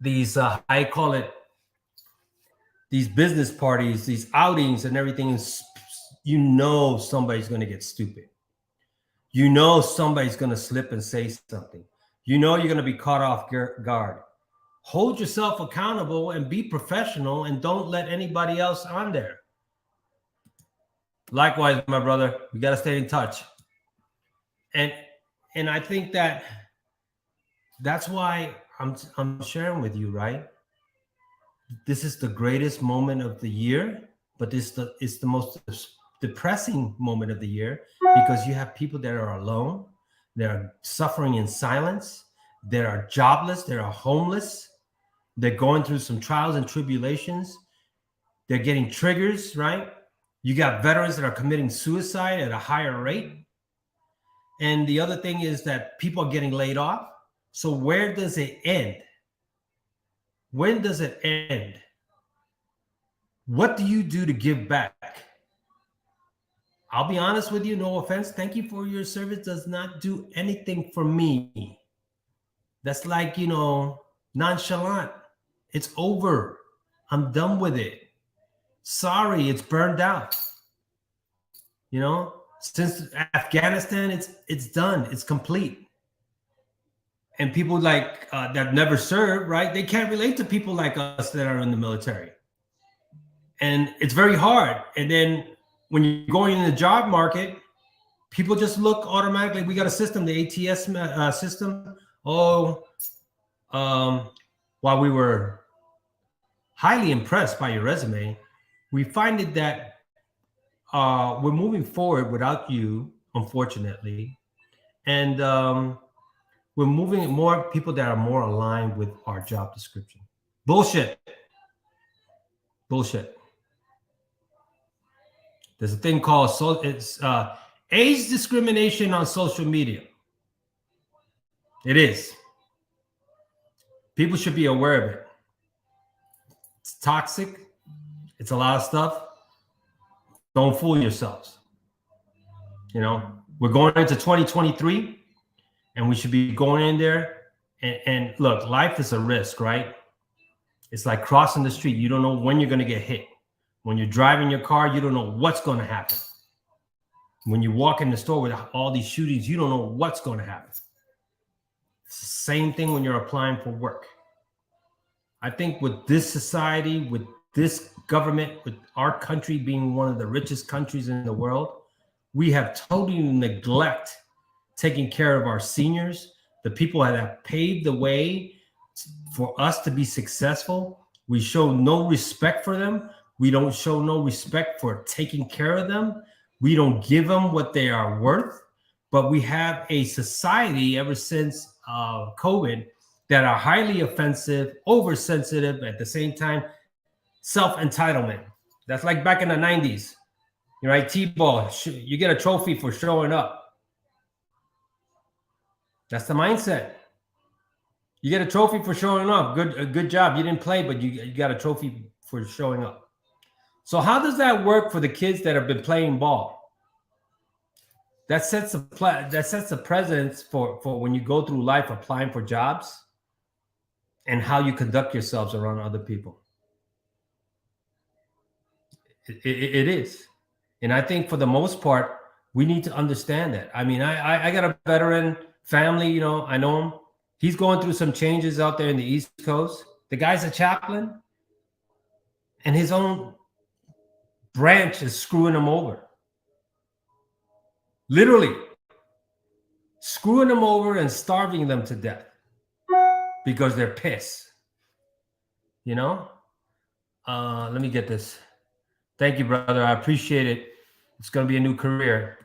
I call it these business parties, these outings and everything. You know somebody's going to get stupid. You know somebody's going to slip and say something. You know you're going to be caught off guard. Hold yourself accountable and be professional, and don't let anybody else on there. Likewise, my brother, we got to stay in touch. And I think that's why I'm sharing with you, right? This is the greatest moment of the year, but it's the most depressing moment of the year because you have people that are alone, they are suffering in silence, they are jobless, they are homeless, they're going through some trials and tribulations, they're getting triggers, right? You got veterans that are committing suicide at a higher rate. And the other thing is that people are getting laid off. So where does it end? When does it end? What do you do to give back? I'll be honest with you, no offense. Thank you for your service does not do anything for me. That's like, nonchalant. It's over. I'm done with it. Sorry, it's burned out. Since Afghanistan, it's done. It's complete. And people like that never served, right? They can't relate to people like us that are in the military. And it's very hard. And then when you're going in the job market, people just look automatically. We got a system, the ATS system. While we were highly impressed by your resume, we find it that we're moving forward without you, unfortunately. And we're moving more people that are more aligned with our job description. Bullshit. There's a thing called age discrimination on social media. It is. People should be aware of it. It's toxic. It's a lot of stuff. Don't fool yourselves. We're going into 2023 and we should be going in there. And look, life is a risk, right? It's like crossing the street. You don't know when you're going to get hit. When you're driving your car, you don't know what's going to happen. When you walk in the store with all these shootings, you don't know what's going to happen. It's the same thing when you're applying for work. I think with this society, with this government, with our country being one of the richest countries in the world, we have totally neglected taking care of our seniors, the people that have paved the way for us to be successful. We show no respect for them. We don't show no respect for taking care of them. We don't give them what they are worth. But we have a society ever since COVID that are highly offensive, oversensitive, at the same time, self-entitlement. That's like back in the 90s. Right? T-ball, you get a trophy for showing up. That's the mindset. You get a trophy for showing up. Good job. You didn't play, but you got a trophy for showing up. So how does that work for the kids that have been playing ball? That sets a precedence for when you go through life applying for jobs and how you conduct yourselves around other people. It is. And I think for the most part, we need to understand that. I mean, I got a veteran family, I know him. He's going through some changes out there in the East Coast. The guy's a chaplain, and his own branch is screwing him over. Literally screwing them over and starving them to death because they're pissed. Let me get this. Thank you, brother. I appreciate it. It's going to be a new career.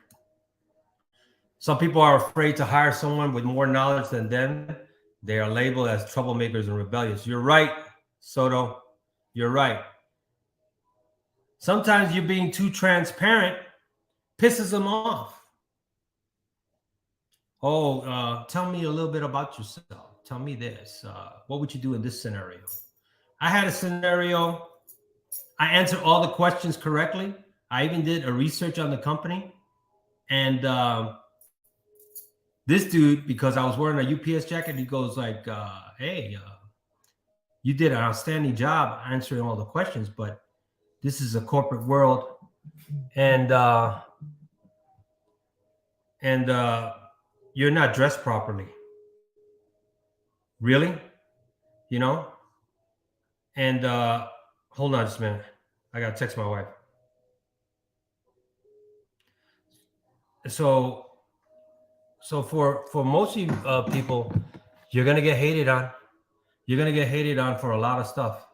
Some people are afraid to hire someone with more knowledge than them. They are labeled as troublemakers and rebellious. You're right, Soto. You're right. Sometimes you being too transparent pisses them off. Tell me a little bit about yourself. Tell me this. What would you do in this scenario? I had a scenario. I answered all the questions correctly. I even did a research on the company. And this dude, because I was wearing a UPS jacket, he goes like, hey, you did an outstanding job answering all the questions, but this is a corporate world. And you're not dressed properly. Really? And hold on just a minute. I got to text my wife. So for most of you people, you're going to get hated on. You're going to get hated on for a lot of stuff.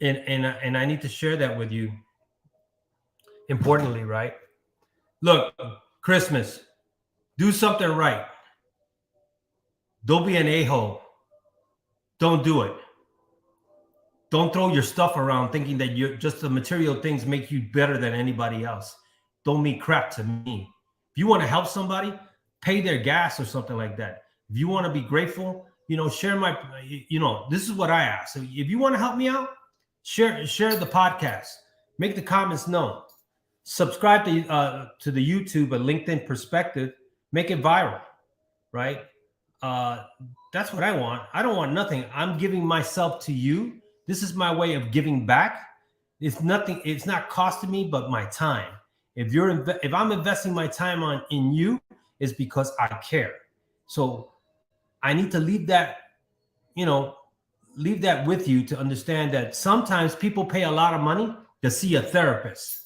And I need to share that with you. importantly, right? Look, Christmas, do something right. Don't be an a-hole. Don't do it. Don't throw your stuff around thinking that you're just the material things make you better than anybody else. Don't mean crap to me. If you want to help somebody, pay their gas or something like that. If you want to be grateful, share my, this is what I ask. So if you want to help me out, share the podcast, make the comments known, subscribe to the YouTube and LinkedIn Perspective, make it viral, right? That's what I want. I don't want nothing. I'm giving myself to you. This is my way of giving back. It's nothing. It's not costing me, but my time. If I'm investing my time in you, it's because I care. So I need to leave that with you to understand that sometimes people pay a lot of money to see a therapist,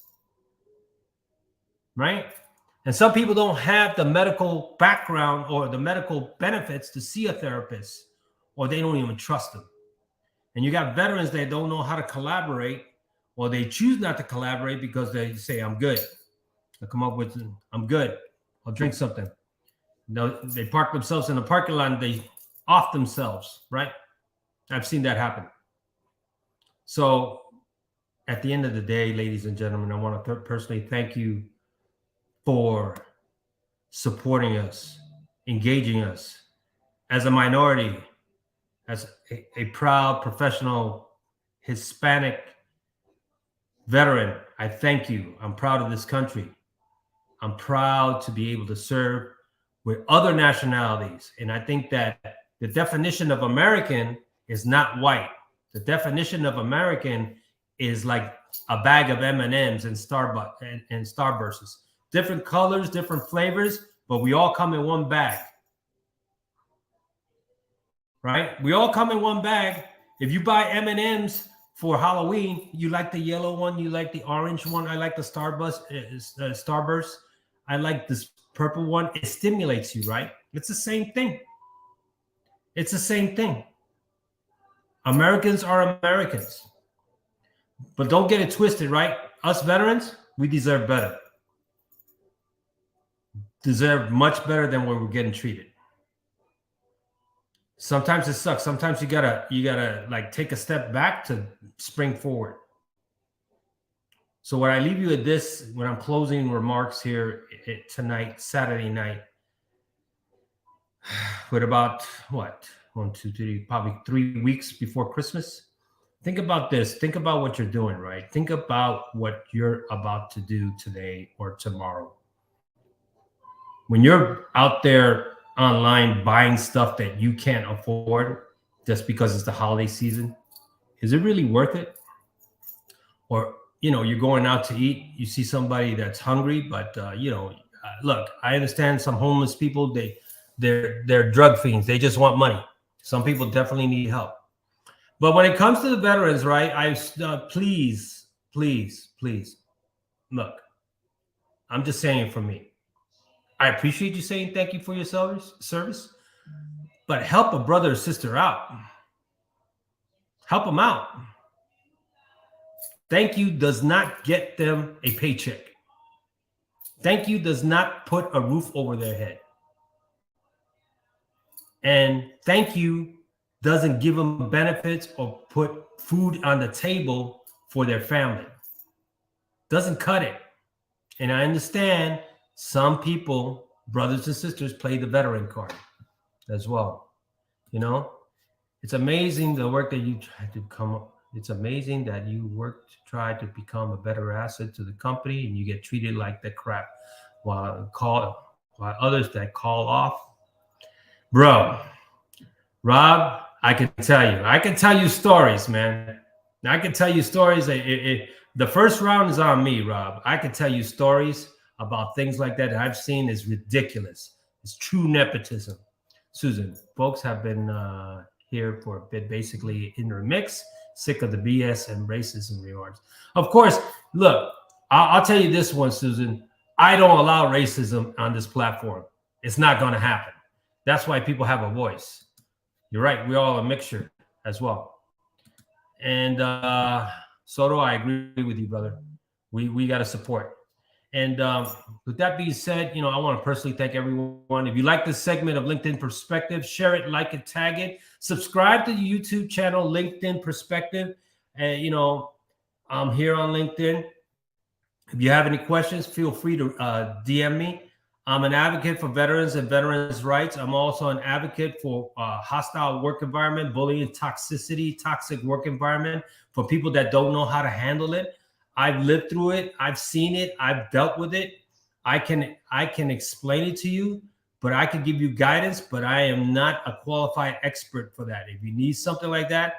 right? And some people don't have the medical background or the medical benefits to see a therapist, or they don't even trust them. And you got veterans that don't know how to collaborate, or they choose not to collaborate because they say, I'm good. They'll come up with, I'm good. I'll drink something. No, they park themselves in the parking lot and they off themselves, right? I've seen that happen. So at the end of the day, ladies and gentlemen, I want to personally thank you for supporting us, engaging us as a minority, as a proud professional Hispanic veteran. I thank you. I'm proud of this country. I'm proud to be able to serve with other nationalities. And I think that the definition of American is not white. The definition of American is like a bag of M&Ms and Starbucks and Starbursts. Different colors, different flavors, but we all come in one bag. Right? We all come in one bag. If you buy M&Ms for Halloween, you like the yellow one, you like the orange one, I like the Starburst, I like this purple one. It stimulates you, right? It's the same thing. It's the same thing. Americans are Americans. But don't get it twisted, right? Us veterans, we deserve better. Deserve much better than where we're getting treated. Sometimes it sucks. Sometimes you gotta like take a step back to spring forward. So what I leave you with this, when I'm closing remarks here tonight, Saturday night, with about what, 1, 2, 3, probably 3 weeks before Christmas. Think about this. Think about what you're doing, right? Think about what you're about to do today or tomorrow. When you're out there online buying stuff that you can't afford just because it's the holiday season, is it really worth it? Or, you're going out to eat, you see somebody that's hungry, but, look, I understand some homeless people, they're drug fiends. They just want money. Some people definitely need help. But when it comes to the veterans, right, please, look, I'm just saying for me. I appreciate you saying thank you for your service, but help a brother or sister out. Help them out. Thank you does not get them a paycheck. Thank you does not put a roof over their head. And thank you doesn't give them benefits or put food on the table for their family. Doesn't cut it. And I understand some people, brothers and sisters, play the veteran card as well. It's amazing the work that you try to come up. It's amazing that you work to try to become a better asset to the company and you get treated like the crap while others that call off. Bro, Rob, I can tell you stories, man. I can tell you stories. The first round is on me, Rob. I can tell you stories about things like that I've seen is ridiculous. It's true nepotism. Susan, folks have been here for a bit, basically in their mix, sick of the BS and racism rewards. Of course, look, I'll tell you this one, Susan. I don't allow racism on this platform. It's not going to happen. That's why people have a voice. You're right. We're all a mixture as well. And Soto, I agree with you, brother. We got to support. And with that being said, I want to personally thank everyone. If you like this segment of LinkedIn Perspective, share it, like it, tag it, subscribe to the YouTube channel, LinkedIn Perspective. And, I'm here on LinkedIn. If you have any questions, feel free to DM me. I'm an advocate for veterans and veterans' rights. I'm also an advocate for hostile work environment, bullying, toxicity, toxic work environment for people that don't know how to handle it. I've lived through it. I've seen it. I've dealt with it. I can explain it to you, but I can give you guidance, but I am not a qualified expert for that. If you need something like that,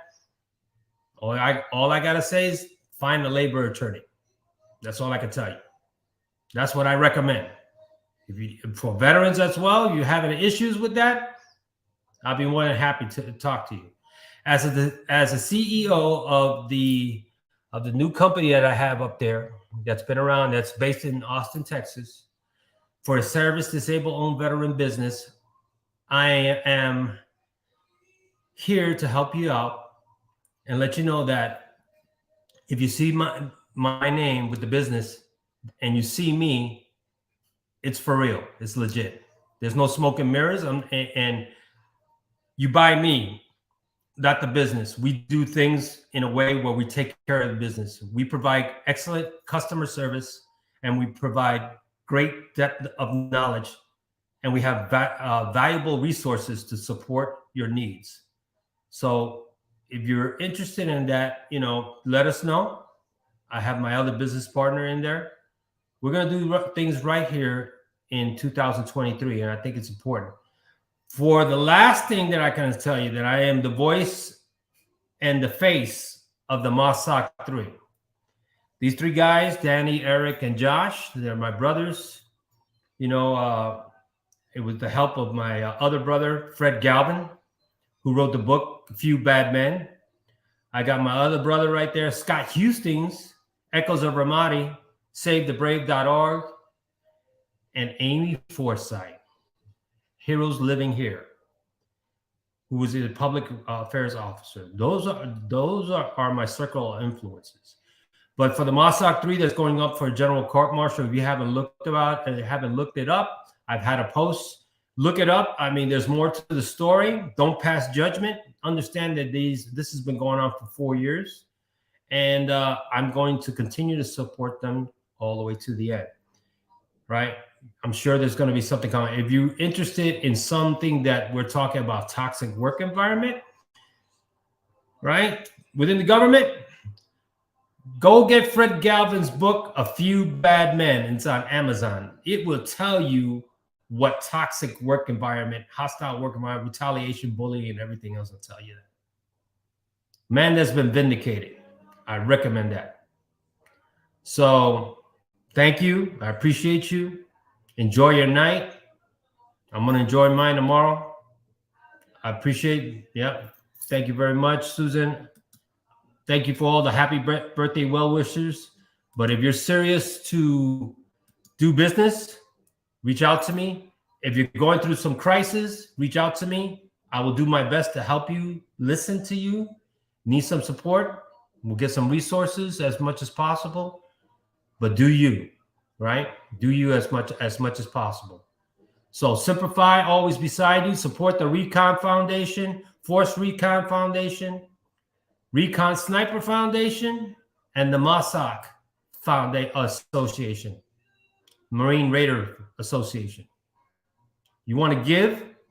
all I got to say is find a labor attorney. That's all I can tell you. That's what I recommend. For veterans as well, you're having issues with that, I'll be more than happy to talk to you. As a CEO of the new company that I have up there, that's been around, that's based in Austin, Texas, for a service disabled owned veteran business, I am here to help you out and let you know that if you see my name with the business and you see me, it's for real. It's legit. There's no smoke and mirrors. And you buy me, not the business. We do things in a way where we take care of the business. We provide excellent customer service, and we provide great depth of knowledge, and we have valuable resources to support your needs. So if you're interested in that, let us know. I have my other business partner in there. We're going to do things right here in 2023, and I think it's important. For the last thing that I can tell you, that I am the voice and the face of the MOSOC 3. These three guys, Danny, Eric, and Josh, they're my brothers. It was the help of my other brother, Fred Galvin, who wrote the book, A Few Bad Men. I got my other brother right there, Scott Hustings, Echoes of Ramadi, SaveTheBrave.org, and Amy Forsyth, Heroes Living Here, who was a public affairs officer. Those are my circle of influences. But for the MOSOC 3 that's going up for general court martial, if you haven't looked it up, I've had a post. Look it up. I mean, there's more to the story. Don't pass judgment. Understand that this has been going on for 4 years, and I'm going to continue to support them all the way to the end. Right? I'm sure there's going to be something coming. If you're interested in something that we're talking about, toxic work environment, right, within the government, go get Fred Galvin's book, A Few Bad Men. It's on Amazon. It will tell you what toxic work environment, hostile work environment, retaliation, bullying, and everything else will tell you that. Man that's been vindicated. I recommend that. So thank you. I appreciate you. Enjoy your night. I'm going to enjoy mine tomorrow. I appreciate it. Yeah. Thank you very much, Susan. Thank you for all the happy birthday well wishers. But if you're serious to do business, reach out to me. If you're going through some crisis, reach out to me. I will do my best to help you, listen to you. Need some support? We'll get some resources as much as possible. But do you, right? Do you as much as possible. So Simplify, always beside you. Support the Recon Foundation, Force Recon Foundation, Recon Sniper Foundation, and the MOSOC Association, Marine Raider Association. You want to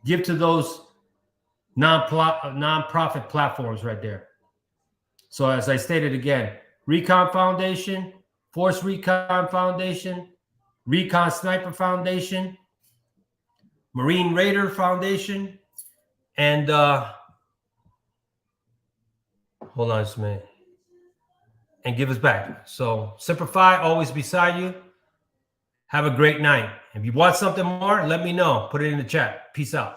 give to those non-profit platforms right there. So as I stated again, Recon Foundation, Force Recon Foundation, Recon Sniper Foundation, Marine Raider Foundation, and hold on just a minute. And Give Us Back. So Simplify, always beside you. Have a great night. If you want something more, let me know. Put it in the chat. Peace out.